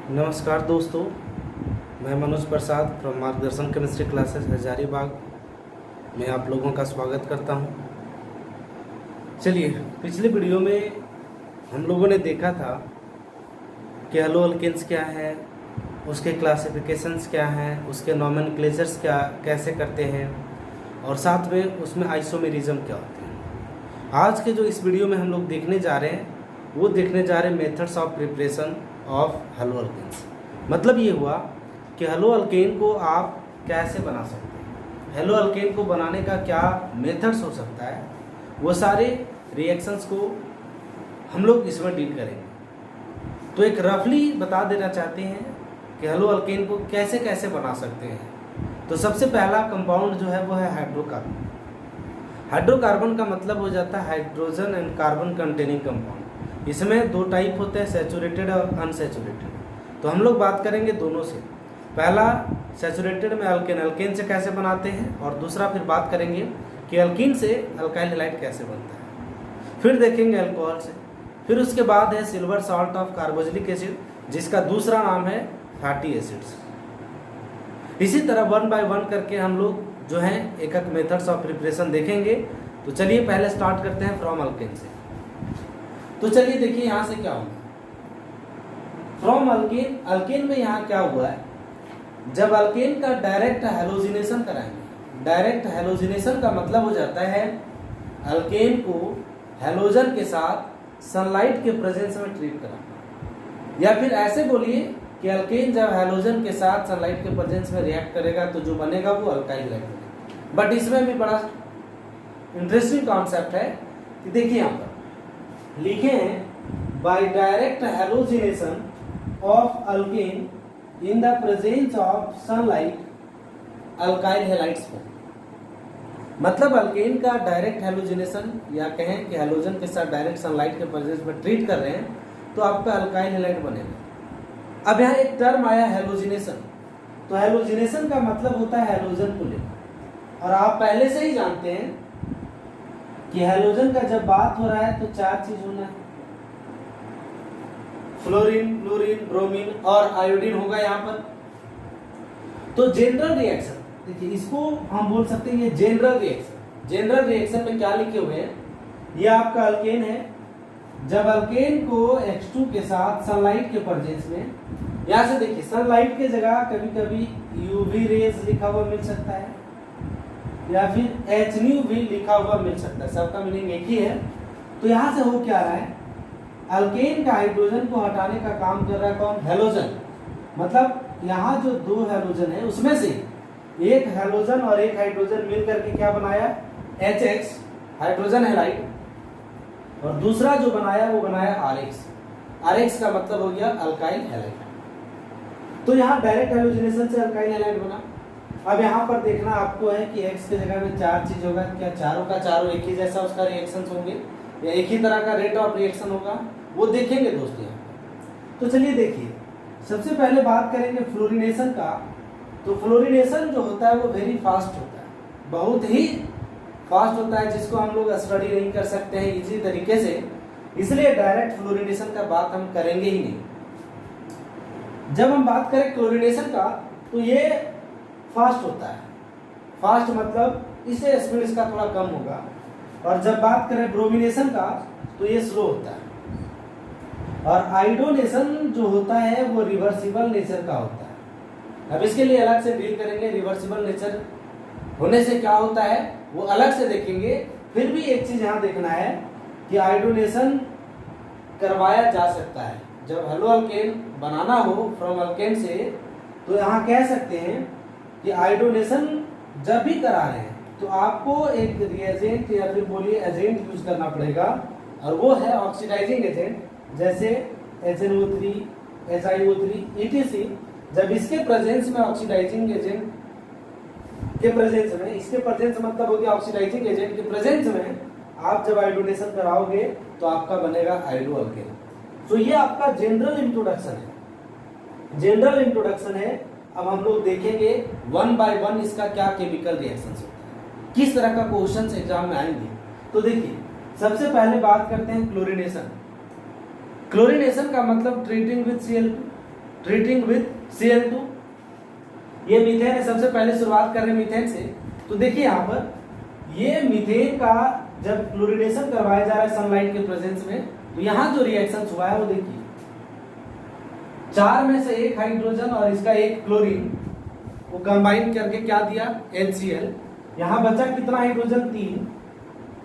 नमस्कार दोस्तों, मैं मनोज प्रसाद फ्रॉम मार्गदर्शन केमिस्ट्री क्लासेस हजारीबाग में आप लोगों का स्वागत करता हूं। चलिए, पिछले वीडियो में हम लोगों ने देखा था कि हेलो अल्केन्स क्या है, उसके क्लासिफिकेशंस क्या हैं, उसके नॉमेनक्लेचर्स क्या कैसे करते हैं और साथ में उसमें आइसोमेरिज्म क्या होते हैं। आज के जो इस वीडियो में हम लोग देखने जा रहे हैं वो देखने जा रहे हैं methods of preparation of haloalkanes. मतलब ये हुआ कि हेलो अल्केन को आप कैसे बना सकते हैं, हेलो अल्केन को बनाने का क्या मेथड्स हो सकता है, वो सारे रिएक्शंस को हम लोग इसमें डील करेंगे। तो एक रफली बता देना चाहते हैं कि हेलो अल्केन को कैसे कैसे बना सकते हैं। तो सबसे पहला कंपाउंड जो है वो है हाइड्रोकार्बन। हाइड्रोकार्बन का मतलब हो जाता है hydrogen and carbon containing compound. इसमें दो टाइप होते हैं, सैचुरेटेड और अनसैचुरेटेड। तो हम लोग बात करेंगे दोनों से। पहला सैचुरेटेड में अल्केन से कैसे बनाते हैं, और दूसरा फिर बात करेंगे कि अल्कीन से अल्काइल हैलाइड कैसे बनता है। फिर देखेंगे अल्कोहल से। फिर उसके बाद है silver salt of carboxylic acid, जिसका दूसरा नाम है फैटी एसिड्स। इसी तरह वन बाय वन करके हम लोग जो है एक एक मेथड्स ऑफ प्रिपरेशन देखेंगे। तो चलिए पहले स्टार्ट करते हैं फ्रॉम अल्केन से। तो चलिए देखिए यहाँ से क्या होगा। फ्रॉम अल्केन, अल्केन में यहाँ क्या हुआ है, जब अल्केन का डायरेक्ट हैलोजिनेशन कराएंगे। डायरेक्ट हैलोजिनेशन का मतलब हो जाता है अल्केन को हैलोजन के साथ सनलाइट के प्रेजेंस में ट्रीट कराना, या फिर ऐसे बोलिए कि अल्केन जब हैलोजन के साथ सनलाइट के प्रेजेंस में रिएक्ट करेगा तो जो बनेगा वो अल्काइल हैलाइड बनेगा। बट इसमें भी बड़ा इंटरेस्टिंग कॉन्सेप्ट है कि देखिए यहाँ पर लिखे हैं by direct halogenation of alkane in the presence of sunlight alkyl halides form. मतलब अल्केन का डायरेक्ट हैलोजिनेशन, या कहें कि हैलोजन के साथ डायरेक्ट सनलाइट के प्रेजेंस में ट्रीट कर रहे हैं तो आपका अल्काइल हैलाइड बनेगा। अब यहाँ एक टर्म आया हैलोजिनेशन। तो हैलोजिनेशन का मतलब होता है हैलोजन को लेकर, और आप पहले से ही जानते हैं कि हैलोजन का जब बात हो रहा है तो चार चीज होना है, फ्लोरीन, क्लोरीन, ब्रोमीन और आयोडीन होगा यहाँ पर। तो जनरल रिएक्शन, देखिए इसको हम बोल सकते हैं ये जनरल रिएक्शन। जनरल रिएक्शन में क्या लिखे हुए हैं, ये आपका अल्केन है। जब अल्केन को H2 के साथ सनलाइट के प्रेजेंस में, यहाँ से देखिए सनलाइट के जगह कभी कभी यूवी रेज लिखा हुआ मिल सकता है, या फिर HNU भी लिखा हुआ मिल सकता है, सबका मीनिंग एक ही है। तो यहाँ से हो क्या रहा है, अल्केन का हाइड्रोजन को हटाने का काम कर रहा है कौन, हैलोजन। मतलब यहाँ जो दो हैलोजन है उसमें से एक हैलोजन और एक हाइड्रोजन मिल करके क्या बनाया, HX हाइड्रोजन हैलाइड, और दूसरा जो बनाया वो बनाया RX। RX का मतलब हो गया अल्काइल हैलाइड। तो यहाँ डायरेक्ट हैलोजिनेशन से अल्काइल हैलाइड बना। अब यहाँ पर देखना आपको है कि X के जगह में चार चीज होगा, क्या चारों का चारों एक ही जैसा उसका रिएक्शन होंगे या एक ही तरह का रेट ऑफ रिएक्शन होगा, वो देखेंगे दोस्तों यहाँ। तो चलिए देखिए, सबसे पहले बात करेंगे फ्लोरिनेशन का। तो फ्लोरिनेशन जो होता है वो वेरी फास्ट होता है, बहुत ही फास्ट होता है, जिसको हम लोग स्टडी नहीं कर सकते हैं इजी तरीके से, इसलिए डायरेक्ट फ्लोरिनेशन का बात हम करेंगे ही नहीं। जब हम बात करें क्लोरिनेशन का तो ये फास्ट होता है। फास्ट मतलब इससे स्पीड इसका थोड़ा कम होगा। और जब बात करें ब्रोमिनेशन का तो ये स्लो होता है। और आयोडोनेशन जो होता है वो रिवर्सिबल नेचर का होता है। अब इसके लिए अलग से डील करेंगे, रिवर्सिबल नेचर होने से क्या होता है वो अलग से देखेंगे। फिर भी एक चीज यहाँ देखना है कि आयोडोनेशन करवाया जा सकता है। जब हेलो अल्केन बनाना हो फ्रॉम अल्केन से, तो यहाँ कह सकते हैं कि आयोडोनेशन जब भी करा रहे हैं तो आपको एक रिएजेंट या फिर बोलिए एजेंट यूज करना पड़ेगा, और वो है ऑक्सीडाइजिंग एजेंट, जैसे HNO3, HiO3 etc। जब इसके प्रेजेंस में ऑक्सीडाइजिंग एजेंट के प्रेजेंस में, इसके प्रेजेंस मतलब हो गया ऑक्सीडाइजिंग एजेंट के प्रेजेंस में आप जब आयोडोनेशन कराओगे तो आपका बनेगा आयोडो अल्केन। तो ये आपका जनरल इंट्रोडक्शन है, जनरल इंट्रोडक्शन है। अब हम लोग देखेंगे वन बाय वन इसका क्या केमिकल रिएक्शंस होता है, किस तरह का क्वेश्चंस एग्जाम में आएंगे। तो देखिए सबसे पहले बात करते हैं क्लोरिनेशन। क्लोरिनेशन का मतलब treating with Cl2। Treating with Cl2। ये मीथेन है, सबसे पहले शुरुआत कर रहे हैं मीथेन से। तो देखिए यहाँ पर ये मीथेन का जब क्लोरीनेशन करवाया जा रहा है सनलाइट के प्रेजेंस में, तो यहाँ जो रिएक्शन हुआ है वो देखिए, 4 में से 1 हाइड्रोजन और इसका 1 क्लोरीन वो कंबाइन करके क्या दिया, HCl। यहाँ बचा कितना हाइड्रोजन, 3,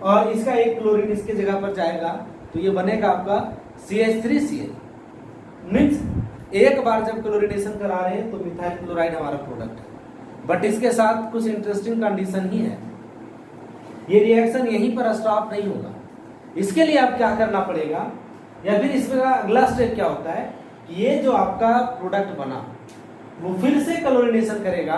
और इसका 1 क्लोरीन इसके जगह पर जाएगा, तो ये बनेगा आपका CH3Cl। मीन्स एक बार जब क्लोरीनेशन करा रहे हैं तो मिथाइल क्लोराइड हमारा प्रोडक्ट है। बट इसके साथ कुछ इंटरेस्टिंग कंडीशन ही है, ये रिएक्शन यहीं पर स्टॉप नहीं होगा। इसके लिए आप क्या करना पड़ेगा, या फिर इसमें अगला स्टेप क्या होता है कि ये जो आपका प्रोडक्ट बना वो फिर से क्लोरीनेशन करेगा,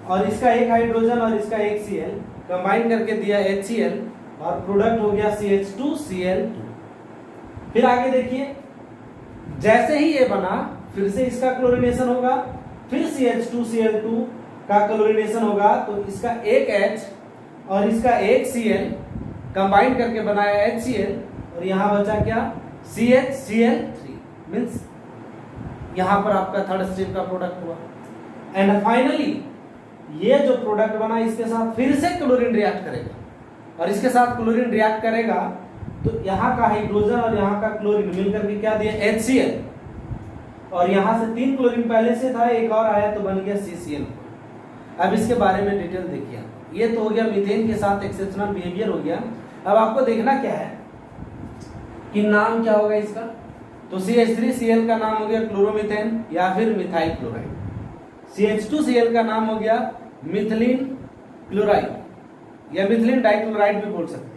और इसका 1 हाइड्रोजन और इसका 1 Cl कंबाइन करके दिया HCl, और प्रोडक्ट हो गया CH2Cl2। फिर आगे देखिए, जैसे ही ये बना फिर से इसका क्लोरीनेशन होगा, फिर CH2Cl2 का क्लोरीनेशन होगा, तो इसका 1 H और इसका 1 Cl कंबाइन करके बनाया HCl, और यहां बचा क्या, CHCl3। मींस यहां पर आपका थर्ड स्टेप का प्रोडक्ट हुआ। एंड फाइनली ये जो प्रोडक्ट बना इसके साथ फिर से क्लोरीन रिएक्ट करेगा, और इसके साथ क्लोरीन रिएक्ट करेगा तो यहाँ का हाइड्रोजन और यहाँ का क्लोरीन मिलकर के क्या दिया, HCl, और यहाँ से 3 क्लोरीन पहले से था, एक और आया तो बन गया CCl। अब इसके बारे में डिटेल देखिए। ये तो हो गया मीथेन के साथ एक्सेप्शनल बिहेवियर हो गया। अब आपको देखना क्या है कि नाम क्या होगा इसका, तो CH3Cl का नाम हो गया क्लोरोमीथेन या फिर मिथाइल क्लोराइड, CH2Cl का नाम हो गया मिथिलीन क्लोराइड या मिथिलीन डाइक्लोराइड भी बोल सकते हैं,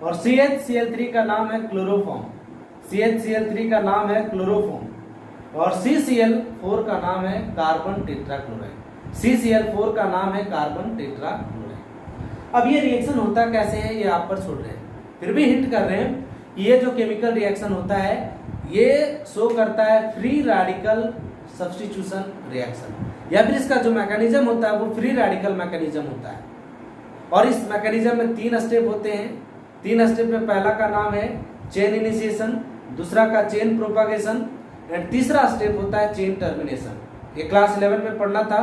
और CHCl3 का नाम है क्लोरोफॉर्म, CHCl3 का नाम है क्लोरोफॉर्म, और CCl4 का नाम है कार्बन टेट्राक्लोराइड, CCl4 का नाम है कार्बन टेट्राक्लोराइड। अब ये रिएक्शन होता कैसे है ये आप पर छोड़ रहे हैं, फिर भी हिंट कर रहे हैं कि ये जो केमिकल रिएक्शन होता है ये शो करता है फ्री रेडिकल सब्स्टिट्यूशन रिएक्शन, या फिर इसका जो मैकेनिज्म होता है वो फ्री रेडिकल मैकेनिज्म होता है। और इस मैकेनिज्म में 3 स्टेप होते हैं। 3 स्टेप में पहला का नाम है चेन इनिशिएशन, दूसरा का चेन प्रोपागेशन, एंड तीसरा स्टेप होता है चेन टर्मिनेशन। ये क्लास 11 में पढ़ना था,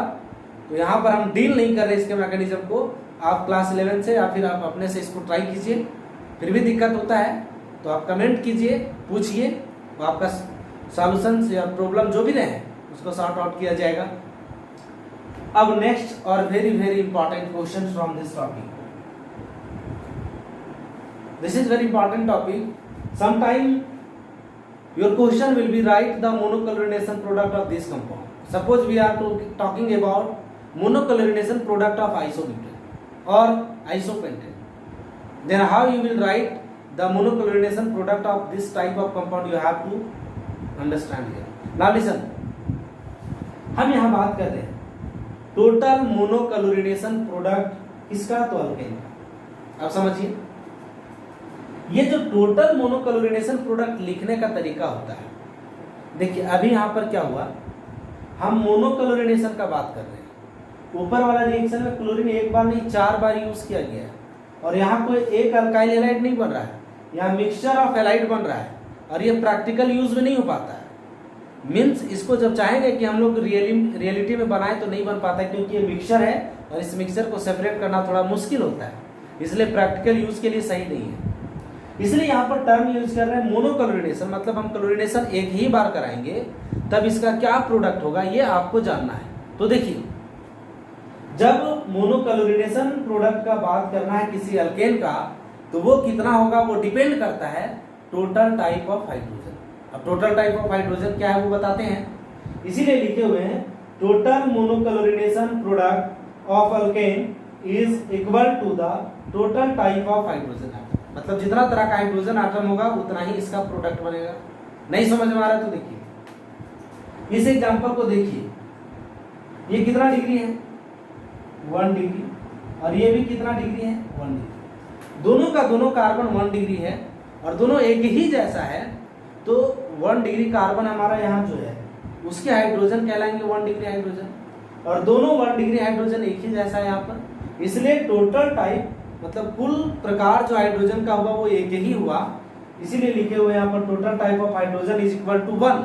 तो यहाँ पर हम डील नहीं कर रहे इसके मैकेनिज्म को। आप क्लास 11 से या फिर आप अपने से इसको ट्राई कीजिए, फिर भी दिक्कत होता है तो आप कमेंट कीजिए, पूछिए, तो आपका सॉल्यूशन या प्रॉब्लम जो भी रहे उसको सॉर्ट आउट किया जाएगा। अब नेक्स्ट और very very important question from this topic. This is very important topic. Sometime your question will be write the monocolorination product of this compound. Suppose we are talking about monocolorination product of isobutane or isopentane. Then how you will write the monocolorination product of this type of compound, you have to understand here. Now listen, हम यहाँ बात कर रहे हैं total monochlorination product किसका, तो alkane का। अब समझिए, ये जो टोटल मोनोक्लोरिनेशन प्रोडक्ट लिखने का तरीका होता है, देखिए अभी यहाँ पर क्या हुआ, हम मोनोक्लोरिनेशन का बात कर रहे हैं। ऊपर वाला रिएक्शन में क्लोरीन एक बार नहीं 4 बार यूज किया गया है, और यहाँ कोई एक अल्काइल हैलाइड नहीं बन रहा है, यहाँ मिक्सचर ऑफ हैलाइड बन रहा है, और ये प्रैक्टिकल यूज में नहीं हो पाता है। मीन्स इसको जब चाहेंगे कि हम लोग रियलिटी में बनाए तो नहीं बन पाता है, क्योंकि ये मिक्सचर है और इस मिक्सचर को सेपरेट करना थोड़ा मुश्किल होता है, इसलिए प्रैक्टिकल यूज के लिए सही नहीं है। इसलिए यहाँ पर टर्म यूज कर रहे हैं मोनोक्लोरिनेशन, मतलब हम क्लोरिनेशन एक ही बार कराएंगे, तब इसका क्या प्रोडक्ट होगा ये आपको जानना है। तो देखिए, जब मोनोक्लोरिनेशन प्रोडक्ट का बात करना है किसी अल्केन का, तो वो कितना होगा वो डिपेंड करता है टोटल टाइप ऑफ हाइड्रोजन। अब टोटल टाइप ऑफ हाइड्रोजन क्या है वो बताते हैं, इसीलिए लिखे हुए हैं total monochlorination product of alkane is equal to the total type of hydrogen atom. मतलब जितना तरह का हाइड्रोजन एटम होगा उतना ही इसका प्रोडक्ट बनेगा। नहीं समझ में आ रहा है तो देखिए इस एग्जांपल को देखिए, ये कितना डिग्री है 1 डिग्री, और ये भी कितना डिग्री है 1 डिग्री। दोनों का दोनों कार्बन 1 डिग्री है और दोनों एक ही जैसा है, तो 1 डिग्री कार्बन हमारा यहाँ जो है उसके हाइड्रोजन कहलाएंगे 1 डिग्री हाइड्रोजन, और दोनों 1 डिग्री हाइड्रोजन एक ही जैसा है यहाँ पर। इसलिए टोटल टाइप मतलब कुल प्रकार जो हाइड्रोजन का हुआ वो एक ही हुआ, इसीलिए लिखे हुए यहाँ पर total type of hydrogen is equal to 1।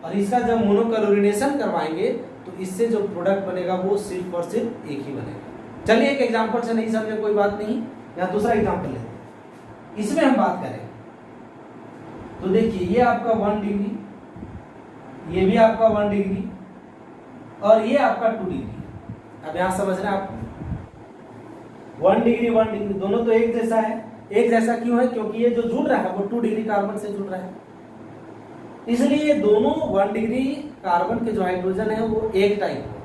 और इसका जब मोनोक्लोरिनेशन करवाएंगे तो इससे जो प्रोडक्ट बनेगा वो सिर्फ और सिर्फ एक ही बनेगा। चलिए एक एग्जांपल से, नहीं समझे कोई बात नहीं, यहाँ दूसरा एग्जांपल लेते हैं, इसमें हम बात करें तो देखिए ये आपका 1 डिग्री, ये भी आपका 1 डिग्री और ये आपका 2 डिग्री। अब यहां समझ रहे हैं आप, 1 डिग्री 1 डिग्री दोनों तो एक जैसा है। एक जैसा क्यों है? क्योंकि ये जो जुड़ रहा है वो 2 डिग्री कार्बन से जुड़ रहा है, इसलिए ये दोनों 1 डिग्री कार्बन के जो हाइड्रोजन है वो एक टाइप है,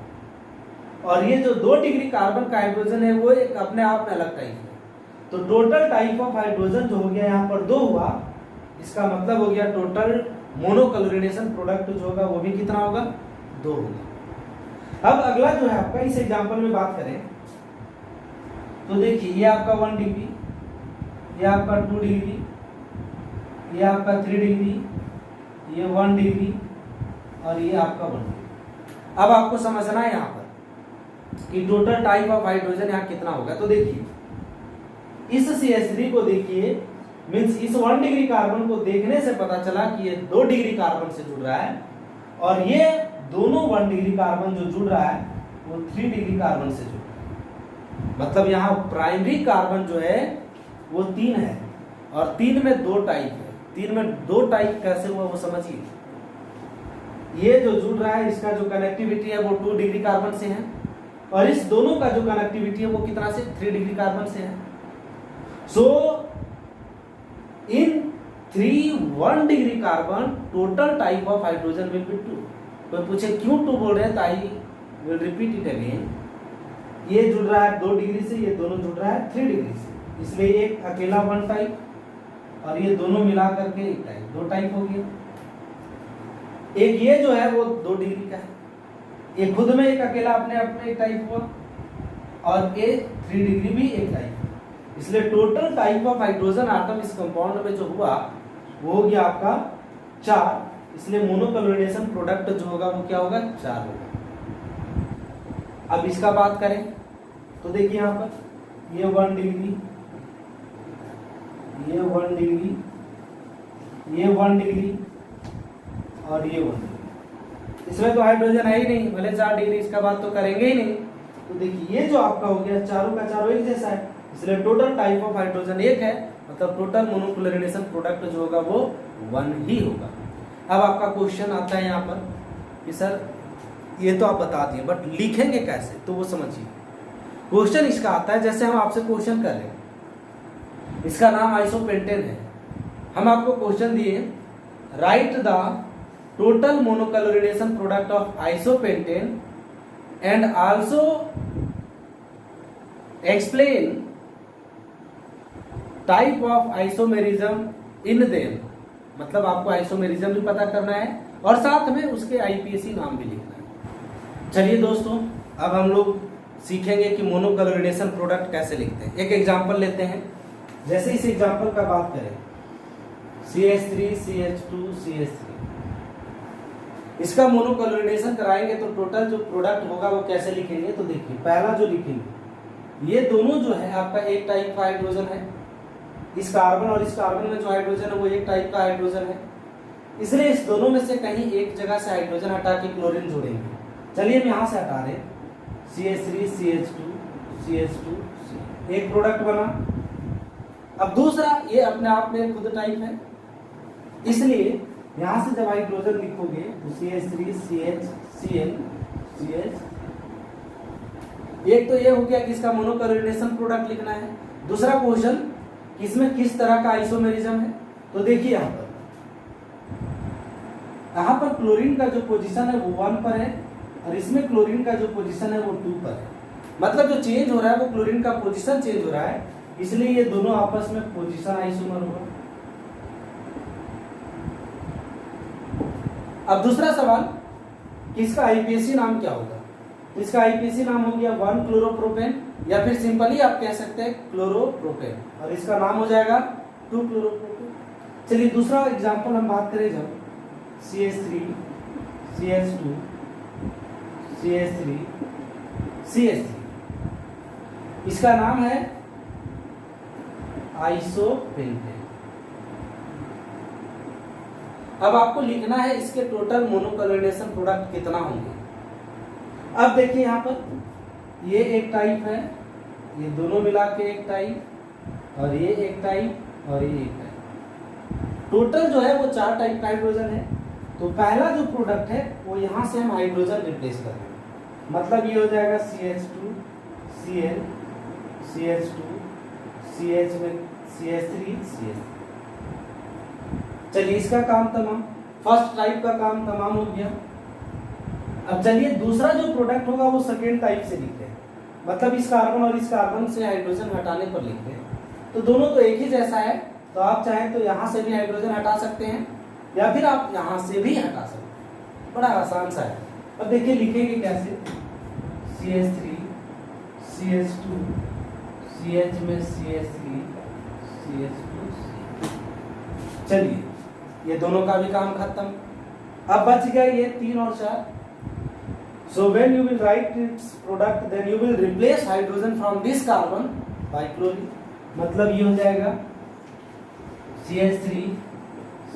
और ये जो 2 डिग्री कार्बन का हाइड्रोजन है वो एक अपने आप में अलग टाइप है। तो टोटल टाइप ऑफ हाइड्रोजन जो हो गया यहाँ पर 2 हुआ, इसका मतलब हो गया टोटल मोनोक्लोरिनेशन प्रोडक्ट जो होगा वो भी कितना होगा? 2 होगा। अब अगला जो है आपका, इस एग्जांपल में बात करें तो देखिए ये आपका 1 डिग्री, ये आपका 2 डिग्री, ये आपका 3 डिग्री, ये 1 डिग्री और ये आपका 1 डिग्री। अब आपको समझना है यहाँ पर कि टोटल टाइप ऑफ हाइड्रोजन यहाँ कितना होगा। तो देखिए इस CH3 को देखिए, मीन्स इस 1 डिग्री कार्बन को देखने से पता चला कि ये 2 डिग्री कार्बन से जुड़ रहा है, और ये दोनों 1 डिग्री कार्बन जो जुड़ रहा है वो 3 डिग्री कार्बन से जुड़ रहा है। मतलब यहाँ प्राइमरी कार्बन जो है वो 3 है, और 3 में 2 टाइप है। 3 में 2 टाइप कैसे हुआ वो समझिए। ये जो जुड़ रहा है इसका जो कनेक्टिविटी है वो 2 डिग्री कार्बन से है, और इस दोनों का जो कनेक्टिविटी है वो कितना से? 3 डिग्री कार्बन से है। सो इन 1 degree carbon total type of hydrogen will be 2। कोई पूछे क्यों 2 बोल रहे हैं, तो I will repeat it again. ये जुड़ रहा है 2 डिग्री से, ये दोनों जुड़ रहा है 3 डिग्री से, इसलिए एक अकेला 1 टाइप और ये दोनों मिला करके एक टाइप, 2 टाइप हो गया। एक ये जो है वो 2 डिग्री का है, ये खुद में एक अकेला अपने आप में एक टाइप हुआ, और ये 3 डिग्री भी एक टाइप। इसलिए total type of hydrogen atom इस कंपाउंड में जो हुआ वो हो गया आपका 4। इसलिए मोनोक्लोरिनेशन प्रोडक्ट जो होगा वो क्या होगा? 4 होगा। अब इसका बात करें तो देखिए यहाँ पर ये 1 डिग्री, ये 1 डिग्री, ये 1 डिग्री और ये 1 डिग्री। इसमें तो हाइड्रोजन है ही नहीं, भले 4 डिग्री, इसका बात तो करेंगे ही नहीं। तो देखिए ये जो आपका हो गया चारों का चारों एक जैसा है, इसलिए टोटल टाइप ऑफ हाइड्रोजन एक है, मतलब टोटल मोनोक्लोरिनेशन प्रोडक्ट जो होगा वो 1 ही होगा। अब आपका क्वेश्चन आता है यहाँ पर कि सर ये तो आप बता दिए, बट लिखेंगे कैसे? तो वो समझिए। क्वेश्चन इसका आता है, जैसे हम आपसे क्वेश्चन कर रहे हैं, इसका नाम आइसोपेंटेन है। हम आपको क्वेश्चन दिए, right the total monochlorination product of isopentane and also explain type of isomerism in them. मतलब आपको आइसोमेरिज्म भी पता करना है और साथ में उसके आईपीएसी नाम भी लिखना है। चलिए दोस्तों, अब हम लोग सीखेंगे कि मोनोक्लोरिनेशन प्रोडक्ट कैसे लिखते हैं। एक एग्जांपल लेते हैं। जैसे इस एग्जांपल का बात करें, CH3 CH2 CH3, इसका मोनोक्लोरिनेशन कराएंगे तो टोटल जो प्रोडक्ट होगा वो कैसे लिखेंगे? तो देखिए पहला जो लिखेंगे, ये दोनों जो है आपका एक टाइप का हाइड्रोजन है। इस कार्बन और इस कार्बन में जो हाइड्रोजन है वो एक टाइप का हाइड्रोजन है, इसलिए इस दोनों में से कहीं एक जगह से हाइड्रोजन हटा के क्लोरीन जोड़ेंगे। चलिए हम यहाँ से हटा रहे हैं, CH3 CH2 CH2 एक प्रोडक्ट बना। अब दूसरा, ये अपने आप में खुद टाइप है, इसलिए यहां से जब हाइड्रोजन लिखोगे तो CH3 CH Cl CH। एक तो ये हो गया कि इसका मोनोक्लोरिनेशन प्रोडक्ट लिखना है। दूसरा क्वेश्चन, इसमें किस तरह का आइसोमेरिज्म है? तो देखिए यहाँ पर क्लोरीन का जो पोजीशन है वो 1 पर है, और इसमें क्लोरीन का जो पोजीशन है वो 2 पर है। मतलब जो चेंज हो रहा है वो क्लोरीन का पोजीशन चेंज हो रहा है, इसलिए ये दोनों आपस में पोजीशन आइसोमर होगा। अब दूसरा सवाल कि इसका आईपीएसी नाम क्या होगा? तो इसका आईपीएसी नाम हो गया 1 क्लोरोप्रोपेन, या फिर सिंपली आप कह सकते हैं क्लोरोप्रोपेन, और इसका नाम हो जाएगा 2 क्लोरोप्रोपेन। चलिए दूसरा एग्जांपल हम बात करें, जब CH3 CH2 CH3 CH3, इसका नाम है आइसोपेंटेन। अब आपको लिखना है इसके टोटल मोनोक्लोरिनेशन प्रोडक्ट कितना होंगे। अब देखिए यहाँ पर ये एक टाइप है, ये दोनों मिला के एक टाइप, और ये एक टाइप, और ये एक टाइप। टोटल जो है वो 4 टाइप का हाइड्रोजन है। तो पहला जो प्रोडक्ट है वो यहाँ से हम हाइड्रोजन रिप्लेस कर देंगे, मतलब ये हो जाएगा CH2 Cl CH2 CH में CH3 CH3। चलिए इसका काम तमाम, फर्स्ट टाइप का काम तमाम हो गया। अब चलिए दूसरा जो प्रोडक्ट होगा वो सेकेंड टाइप से लिखते हैं, मतलब इस कार्बन और इस कार्बन से हाइड्रोजन हटाने पर लिखते हैं। तो दोनों तो एक ही जैसा है, तो आप चाहें तो यहाँ से भी हाइड्रोजन हटा सकते हैं या फिर आप यहाँ से भी हटा सकते हैं, बड़ा आसान सा है। अब देखिए लिखेंगे कैसे, CH3 CH2 CH में CH3 CH2 चलिए ये दोनों का भी काम खत्म। अब बच गया ये 3 और 4। So when you will write its product, then you will replace hydrogen from this carbon by chlorine, मतलब ये हो जाएगा CH3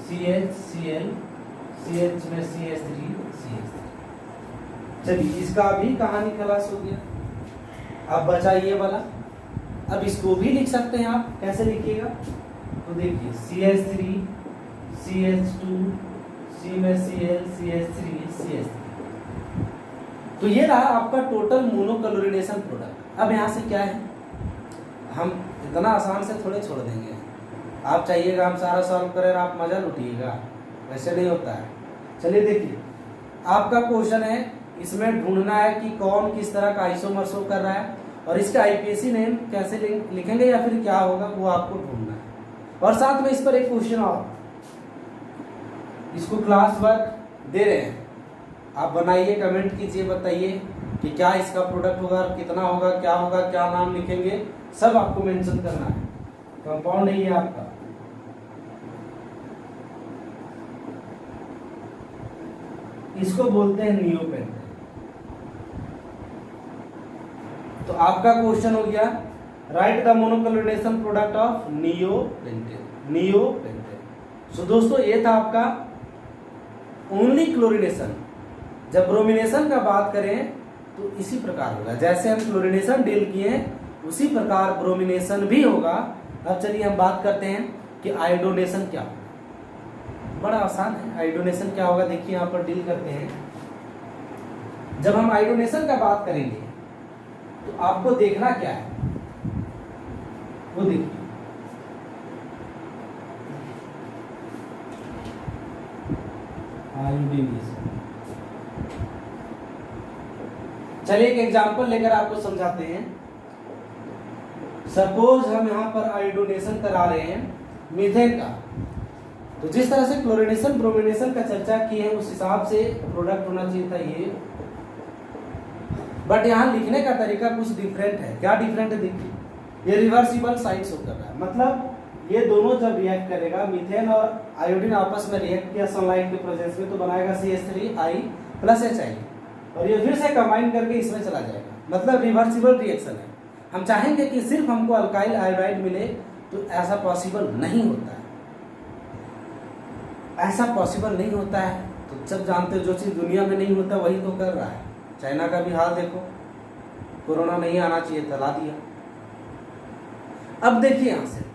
CH Cl CH में CH3 CH3। चलिए इसका भी कहानी खलास हो गया। अब बचा ये वाला, अब इसको भी लिख सकते हैं आप, कैसे लिखिएगा तो देखिए CH3 CH2 C में Cl CH3 CH3। तो ये रहा आपका टोटल मोनोक्लोरिनेशन प्रोडक्ट। अब यहाँ से क्या है, हम इतना आसान से थोड़े छोड़ देंगे। आप चाहिएगा हम सारा सॉल्व करें, आप मजा लुटिएगा, वैसे नहीं होता है। चलिए देखिए आपका क्वेश्चन है, इसमें ढूंढना है कि कौन किस तरह का आइसोमर शो कर रहा है और इसका आईपीएसी नेम कैसे लिखेंगे या फिर क्या होगा वो आपको ढूंढना है। और साथ में इस पर एक क्वेश्चन और, इसको क्लास वर्क दे रहे हैं, आप बनाइए, कमेंट कीजिए, बताइए कि क्या इसका प्रोडक्ट होगा, कितना होगा, क्या नाम लिखेंगे, सब आपको मेंशन करना है। कंपाउंड है ये आपका, इसको बोलते हैं नियोपेंटेन। तो आपका क्वेश्चन हो गया, right the monochlorination product of neopentane. Neopentane. So दोस्तों ये था आपका ओनली क्लोरिनेशन। जब ब्रोमिनेशन का बात करें तो इसी प्रकार होगा, जैसे हम क्लोरिनेशन डील किए उसी प्रकार ब्रोमिनेशन भी होगा। अब चलिए हम बात करते हैं कि आयोडोनेशन क्या होगा। बड़ा आसान है, आयोडोनेशन क्या होगा देखिए यहाँ पर डील करते हैं। जब हम आयोडोनेशन का बात करेंगे तो आपको देखना क्या है, वो देखिए आयोडीनेशन। चलिए एक एग्जांपल लेकर आपको समझाते हैं। सपोज हम यहाँ पर आयोडोनेशन करा रहे हैं मीथेन का, तो जिस तरह से क्लोरिनेशन ब्रोमिनेशन का चर्चा की है उस हिसाब से प्रोडक्ट होना चाहिए था ये, बट यहाँ लिखने का तरीका कुछ डिफरेंट है। क्या डिफरेंट है देखिए, ये रिवर्सिबल साइन शो कर रहा है, मतलब ये दोनों जब रिएक्ट करेगा, मीथेन और आयोडीन आपस में रिएक्ट किया सनलाइट के प्रेजेंस में, तो बनाएगा CH3I + HI, और ये फिर से कंबाइन करके इसमें चला जाएगा, मतलब रिवर्सिबल रिएक्शन है। हम चाहेंगे कि सिर्फ हमको अल्काइल आयोडाइड मिले, तो ऐसा पॉसिबल नहीं होता है, ऐसा पॉसिबल नहीं होता है। तो सब जानते हो जो चीज़ दुनिया में नहीं होता वही तो कर रहा है। चाइना का भी हाल देखो, कोरोना नहीं आना चाहिए था, ला दिया। अब देखिए यहाँ से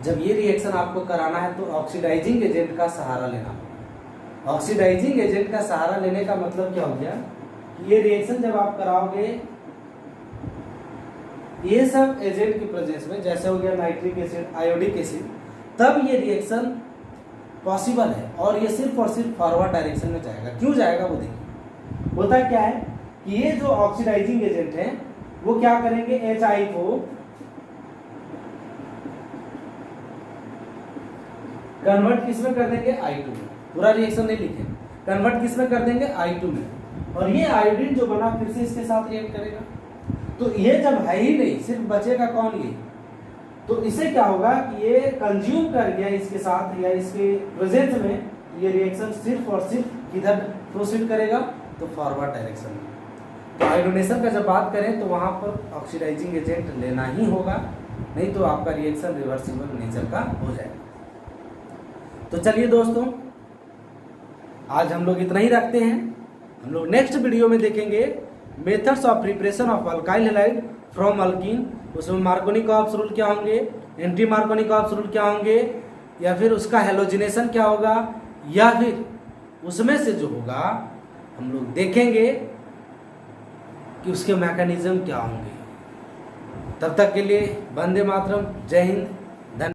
जब ये रिएक्शन आपको कराना है तो ऑक्सीडाइजिंग एजेंट का सहारा लेना होगा। ऑक्सीडाइजिंग एजेंट का सहारा लेने का मतलब क्या हो गया कि ये रिएक्शन जब आप कराओगे ये सब एजेंट की प्रेजेंस में, जैसे हो गया नाइट्रिक एसिड, आयोडिक एसिड, तब ये रिएक्शन पॉसिबल है और ये सिर्फ और सिर्फ फॉरवर्ड डायरेक्शन में जाएगा। क्यों जाएगा वो देखिए, होता क्या है कि ये जो ऑक्सीडाइजिंग एजेंट है वो क्या करेंगे, HI को कन्वर्ट किस में कर देंगे, I2 में। पूरा रिएक्शन नहीं लिखे, कन्वर्ट किस में कर देंगे, I2 में, और ये आयोडीन जो बना फिर से इसके साथ रिएक्ट करेगा। तो ये जब है ही नहीं, सिर्फ बचेगा कौन, ये, तो इसे क्या होगा कि ये कंज्यूम कर गया इसके साथ या इसके प्रेजेंस में, ये रिएक्शन सिर्फ और सिर्फ किधर प्रोसीड करेगा, तो फॉरवर्ड डायरेक्शन में। तो आयोडोनेशन का जब बात करें तो वहां पर ऑक्सीडाइजिंग एजेंट लेना ही होगा, नहीं तो आपका रिएक्शन रिवर्सिबल नेचर का हो जाएगा। तो चलिए दोस्तों, आज हम लोग इतना ही रखते हैं। हम लोग नेक्स्ट वीडियो में देखेंगे methods of preparation of alkyl halide from alkyne. उसमें मार्कोनी-कॉप्स रूल क्या होंगे, एंटी मार्कोनी-कॉप्स रूल क्या होंगे, या फिर उसका हेलोजिनेशन क्या होगा, या फिर उसमें से जो होगा हम लोग देखेंगे कि उसके मैकेनिज्म क्या होंगे। तब तक के लिए वंदे मातरम, जय हिंद।